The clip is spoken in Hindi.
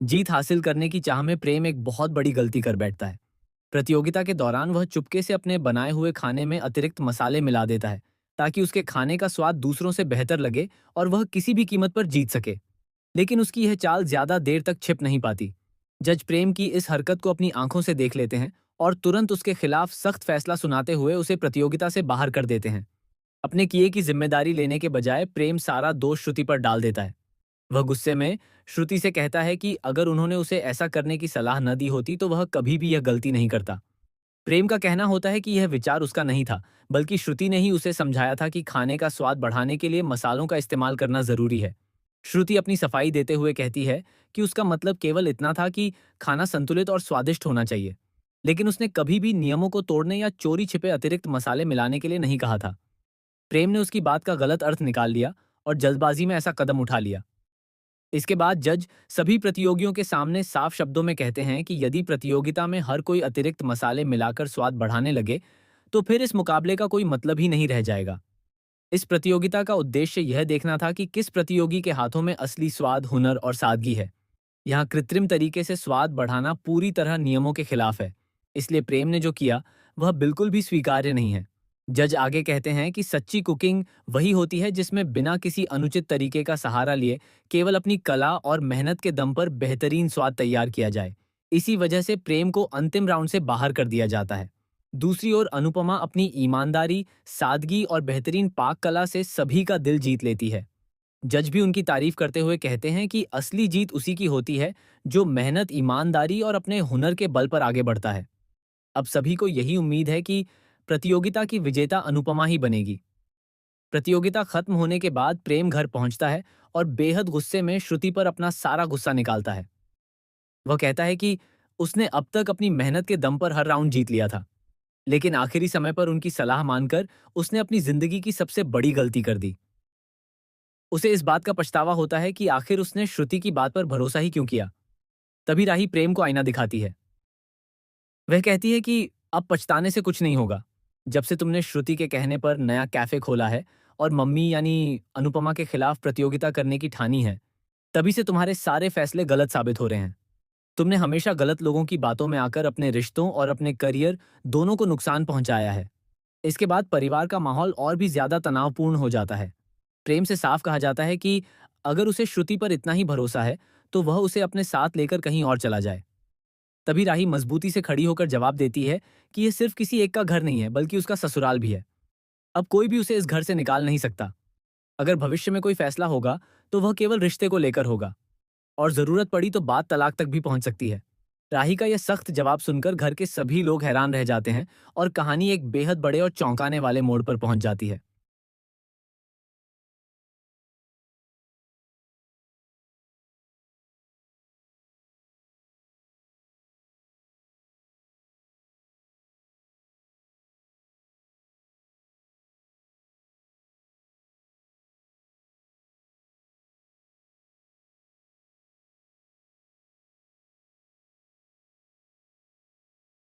जीत हासिल करने की चाह में प्रेम एक बहुत बड़ी गलती कर बैठता है। प्रतियोगिता के दौरान वह चुपके से अपने बनाए हुए खाने में अतिरिक्त मसाले मिला देता है, ताकि उसके खाने का स्वाद दूसरों से बेहतर लगे और वह किसी भी कीमत पर जीत सके। लेकिन उसकी यह चाल ज्यादा देर तक छिप नहीं पाती। जज प्रेम की इस हरकत को अपनी आंखों से देख लेते हैं और तुरंत उसके खिलाफ सख्त फैसला सुनाते हुए उसे प्रतियोगिता से बाहर कर देते हैं। अपने किए की जिम्मेदारी लेने के बजाय प्रेम सारा दोष श्रुति पर डाल देता है। वह गुस्से में श्रुति से कहता है कि अगर उन्होंने उसे ऐसा करने की सलाह न दी होती तो वह कभी भी यह गलती नहीं करता। प्रेम का कहना होता है कि यह विचार उसका नहीं था, बल्कि श्रुति ने ही उसे समझाया था कि खाने का स्वाद बढ़ाने के लिए मसालों का इस्तेमाल करना जरूरी है। श्रुति अपनी सफाई देते हुए कहती है कि उसका मतलब केवल इतना था कि खाना संतुलित और स्वादिष्ट होना चाहिए, लेकिन उसने कभी भी नियमों को तोड़ने या चोरी छिपे अतिरिक्त मसाले मिलाने के लिए नहीं कहा था। प्रेम ने उसकी बात का गलत अर्थ निकाल लिया और जल्दबाजी में ऐसा कदम उठा लिया। इसके बाद जज सभी प्रतियोगियों के सामने साफ शब्दों में कहते हैं कि यदि प्रतियोगिता में हर कोई अतिरिक्त मसाले मिलाकर स्वाद बढ़ाने लगे, तो फिर इस मुकाबले का कोई मतलब ही नहीं रह जाएगा। इस प्रतियोगिता का उद्देश्य यह देखना था कि किस प्रतियोगी के हाथों में असली स्वाद, हुनर और सादगी है। यहाँ कृत्रिम तरीके से स्वाद बढ़ाना पूरी तरह नियमों के खिलाफ है। इसलिए प्रेम ने जो किया, वह बिल्कुल भी स्वीकार्य नहीं है। जज आगे कहते हैं कि सच्ची कुकिंग वही होती है जिसमें बिना किसी अनुचित तरीके का सहारा लिए केवल अपनी कला और मेहनत के दम पर बेहतरीन स्वाद तैयार किया जाए। इसी वजह से प्रेम को अंतिम राउंड से बाहर कर दिया जाता है। दूसरी ओर अनुपमा अपनी ईमानदारी, सादगी और बेहतरीन पाक कला से सभी का दिल जीत लेती है। जज भी उनकी तारीफ करते हुए कहते हैं कि असली जीत उसी की होती है जो मेहनत, ईमानदारी और अपने हुनर के बल पर आगे बढ़ता है। अब सभी को यही उम्मीद है कि प्रतियोगिता की विजेता अनुपमा ही बनेगी। प्रतियोगिता खत्म होने के बाद प्रेम घर पहुंचता है और बेहद गुस्से में श्रुति पर अपना सारा गुस्सा निकालता है। वह कहता है कि उसने अब तक अपनी मेहनत के दम पर हर राउंड जीत लिया था, लेकिन आखिरी समय पर उनकी सलाह मानकर उसने अपनी जिंदगी की सबसे बड़ी गलती कर दी। उसे इस बात का पछतावा होता है कि आखिर उसने श्रुति की बात पर भरोसा ही क्यों किया। तभी राही प्रेम को आईना दिखाती है। वह कहती है कि अब पछताने से कुछ नहीं होगा। जब से तुमने श्रुति के कहने पर नया कैफे खोला है और मम्मी यानी अनुपमा के खिलाफ प्रतियोगिता करने की ठानी है, तभी से तुम्हारे सारे फैसले गलत साबित हो रहे हैं। तुमने हमेशा गलत लोगों की बातों में आकर अपने रिश्तों और अपने करियर दोनों को नुकसान पहुंचाया है। इसके बाद परिवार का माहौल और भी ज्यादा तनावपूर्ण हो जाता है। प्रेम से साफ कहा जाता है कि अगर उसे श्रुति पर इतना ही भरोसा है, तो वह उसे अपने साथ लेकर कहीं और चला जाए। तभी राही मजबूती से खड़ी होकर जवाब देती है कि यह सिर्फ किसी एक का घर नहीं है, बल्कि उसका ससुराल भी है। अब कोई भी उसे इस घर से निकाल नहीं सकता। अगर भविष्य में कोई फैसला होगा, तो वह केवल रिश्ते को लेकर होगा, और जरूरत पड़ी तो बात तलाक तक भी पहुंच सकती है। राही का यह सख्त जवाब सुनकर घर के सभी लोग हैरान रह जाते हैं और कहानी एक बेहद बड़े और चौंकाने वाले मोड़ पर पहुंच जाती है।